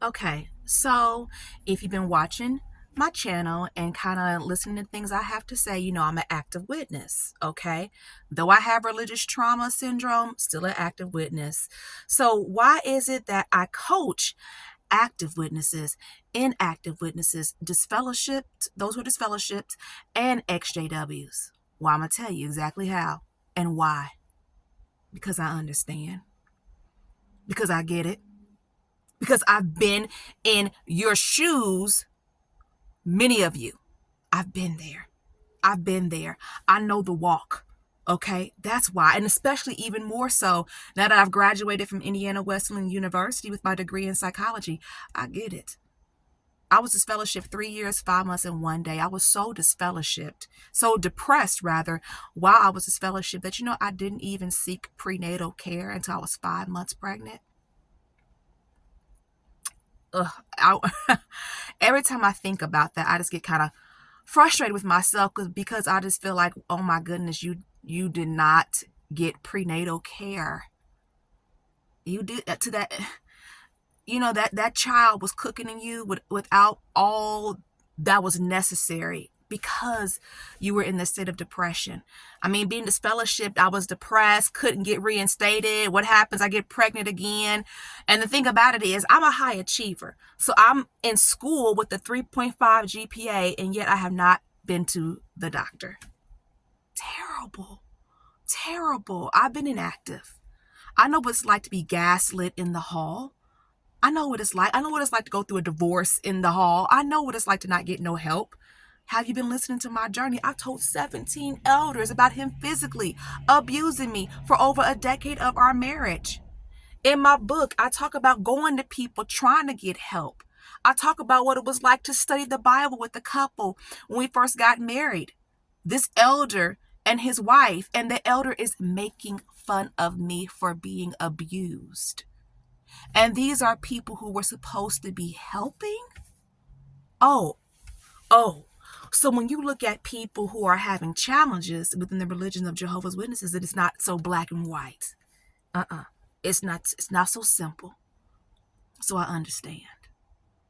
Okay, so if you've been watching my channel and kind of listening to things I have to say, you know I'm an active witness, okay? Though I have religious trauma syndrome, still an active witness. So why is it that I coach active witnesses, inactive witnesses, disfellowshipped, those who are disfellowshipped, and exJWs? Well, I'm going to tell you exactly how and why. Because I understand. Because I get it. Because I've been in your shoes, many of you. I've been there. I've been there. I know the walk. Okay, that's why. And especially even more so now that I've graduated from Indiana Wesleyan University with my degree in psychology. I get it. I was disfellowshipped 3 years, 5 months, and 1 day. I was so disfellowshipped, so depressed rather, while I was disfellowshipped that, I didn't even seek prenatal care until I was 5 months pregnant. Ugh, every time I think about that, I just get kind of frustrated with myself because I just feel like, oh my goodness, you did not get prenatal care. You did that to that. That child was cooking in you without all that was necessary because you were in the state of depression. I mean, being disfellowshipped, I was depressed, couldn't get reinstated. What happens? I get pregnant again. And the thing about it is, I'm a high achiever. So I'm in school with a 3.5 GPA, and yet I have not been to the doctor. Terrible. Terrible. I've been inactive. I know what it's like to be gaslit in the hall. I know what it's like. I know what it's like to go through a divorce in the hall. I know what it's like to not get no help. Have you been listening to my journey? I've told 17 elders about him physically abusing me for over a decade of our marriage. In my book, I talk about going to people trying to get help. I talk about what it was like to study the Bible with the couple when we first got married. This elder and his wife, and the elder is making fun of me for being abused. And these are people who were supposed to be helping? Oh. So when you look at people who are having challenges within the religion of Jehovah's Witnesses, it is not so black and white. It's not so simple. So I understand.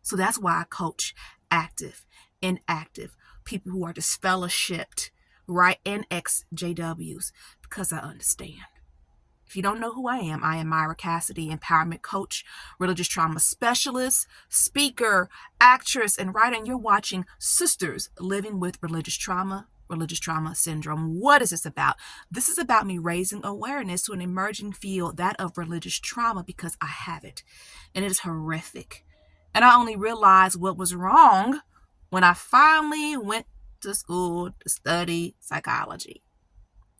So that's why I coach active, inactive, people who are disfellowshipped, right, and exJWs, because I understand. If you don't know who I am Myra Cassidy, empowerment coach, religious trauma specialist, speaker, actress, and writer. And you're watching Sisters Living with Religious Trauma Syndrome. What is this about? This is about me raising awareness to an emerging field, that of religious trauma, because I have it. And it is horrific. And I only realized what was wrong when I finally went to school to study psychology.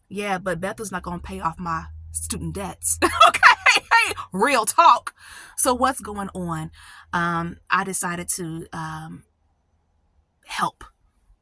Yeah, but Bethel's not going to pay off my student debts. Okay, hey, real talk. So what's going on? I decided to help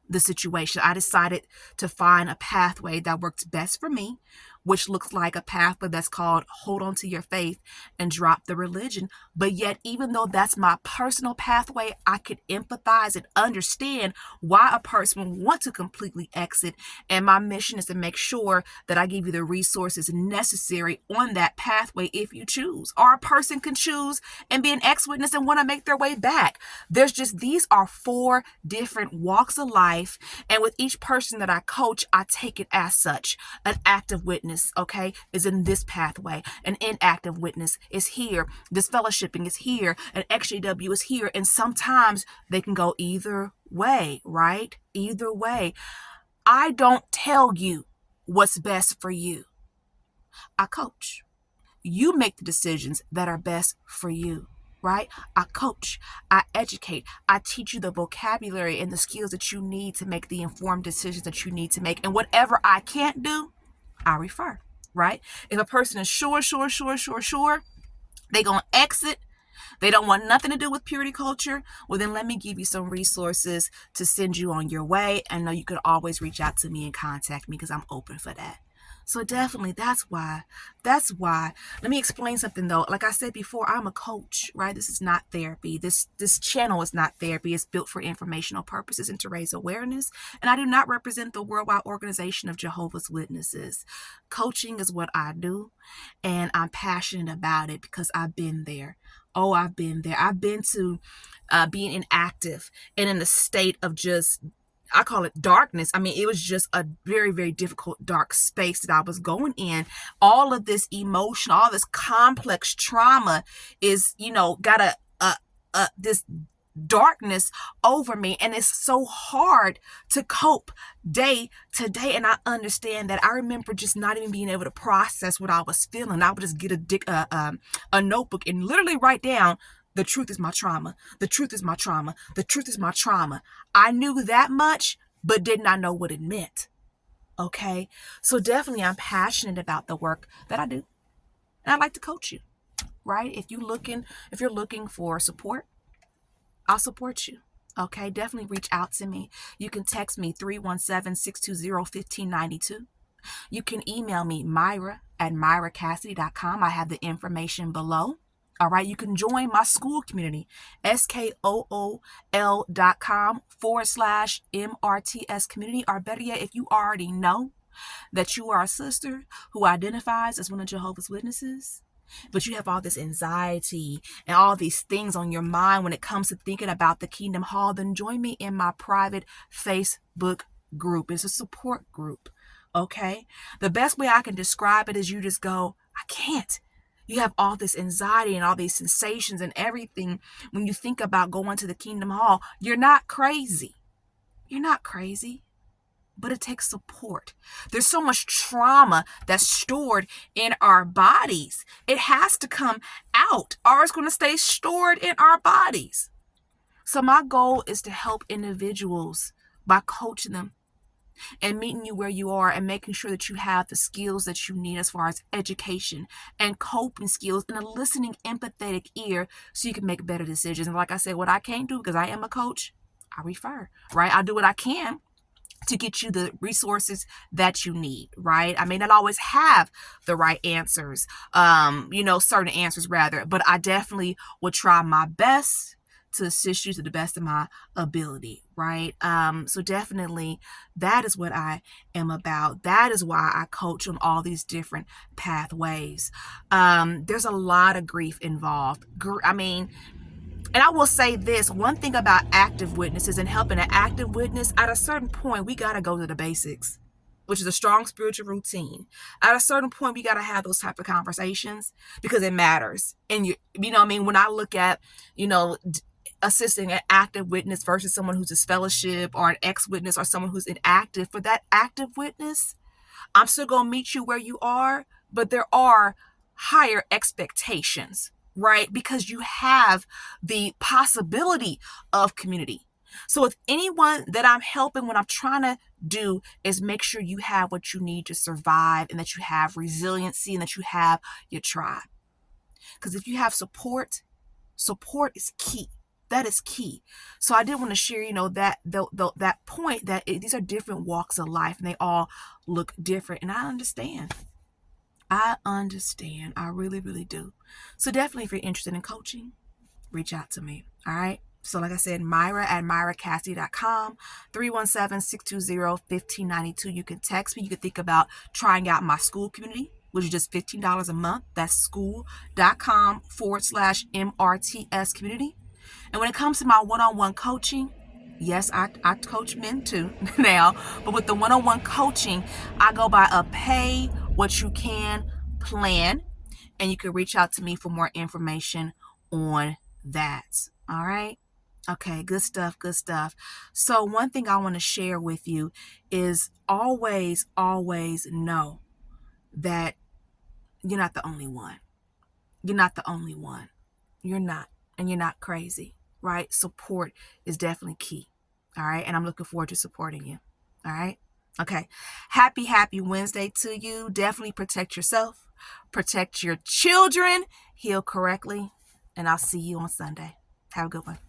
the situation. I decided to find a pathway that works best for me, which looks like a pathway that's called hold on to your faith and drop the religion. But yet, even though that's my personal pathway, I could empathize and understand why a person would want to completely exit. And my mission is to make sure that I give you the resources necessary on that pathway if you choose. Or a person can choose and be an ex-witness and want to make their way back. These are 4 different walks of life. And with each person that I coach, I take it as such. An active witness, okay, is in this pathway. An inactive witness is here. Disfellowshipping is here. An exJW is here. And sometimes they can go either way, right? Either way. I don't tell you what's best for you. I coach. You make the decisions that are best for you. Right? I coach, I educate, I teach you the vocabulary and the skills that you need to make the informed decisions that you need to make. And whatever I can't do, I refer, right? If a person is sure, they gonna exit, they don't want nothing to do with purity culture, well then let me give you some resources to send you on your way. And know you could always reach out to me and contact me because I'm open for that. So definitely that's why. Let me explain something though. Like I said before, I'm a coach, right? This is not therapy. This channel is not therapy. It's built for informational purposes and to raise awareness. And I do not represent the worldwide organization of Jehovah's Witnesses. Coaching is what I do, and I'm passionate about it because I've been there. Oh, I've been there. I've been to being inactive and in a state of just, I call it darkness. I mean, it was just a very, very difficult, dark space that I was going in. All of this emotion, all this complex trauma is, got this darkness over me, and it's so hard to cope day to day. And I understand that. I remember just not even being able to process what I was feeling. I would just get a notebook and literally write down, the truth is my trauma. The truth is my trauma. The truth is my trauma. I knew that much, but did not know what it meant. Okay. So definitely I'm passionate about the work that I do. And I'd like to coach you, right? If you're looking for support, I'll support you. Okay. Definitely reach out to me. You can text me 317-620-1592. You can email me myra@myracassidy.com. I have the information below. All right. You can join my Skool community, skool.com/MRTS community. Or better yet, if you already know that you are a sister who identifies as one of Jehovah's Witnesses, but you have all this anxiety and all these things on your mind when it comes to thinking about the Kingdom Hall, then join me in my private Facebook group. It's a support group. Okay. The best way I can describe it is you just go, I can't. You have all this anxiety and all these sensations and everything. When you think about going to the Kingdom Hall, you're not crazy. You're not crazy, but it takes support. There's so much trauma that's stored in our bodies. It has to come out, or it's going to stay stored in our bodies. So my goal is to help individuals by coaching them and meeting you where you are and making sure that you have the skills that you need as far as education and coping skills and a listening, empathetic ear so you can make better decisions. And like I said, what I can't do, because I am a coach, I refer, right? I do what I can to get you the resources that you need, right? I may not always have the right answers, certain answers rather, but I definitely will try my best to assist you to the best of my ability, right? So definitely that is what I am about. That is why I coach on all these different pathways. There's a lot of grief involved. And I will say this, one thing about active witnesses and helping an active witness, at a certain point, we got to go to the basics, which is a strong spiritual routine. At a certain point, we got to have those type of conversations because it matters. And when I look at, assisting an active witness versus someone who's disfellowshipped or an ex-witness or someone who's inactive, for that active witness, I'm still going to meet you where you are, but there are higher expectations, right? Because you have the possibility of community. So with anyone that I'm helping, what I'm trying to do is make sure you have what you need to survive and that you have resiliency and that you have your tribe. Because if you have support is key. That is key. So I did want to share, that point that these are different walks of life and they all look different. And I understand. I really, really do. So definitely if you're interested in coaching, reach out to me. All right. So like I said, myra@myracassidy.com, 317-620-1592. You can text me. You can think about trying out my Skool community, which is just $15 a month. That's skool.com/MRTS community. And when it comes to my one-on-one coaching, yes, I coach men too now, but with the one-on-one coaching, I go by a pay what you can plan, and you can reach out to me for more information on that. All right. Okay. Good stuff. So one thing I want to share with you is always know that you're not the only one. You're not the only one. You're not, and you're not crazy. Right? Support is definitely key. All right. And I'm looking forward to supporting you. All right. Okay. Happy Wednesday to you. Definitely protect yourself, protect your children, heal correctly. And I'll see you on Sunday. Have a good one.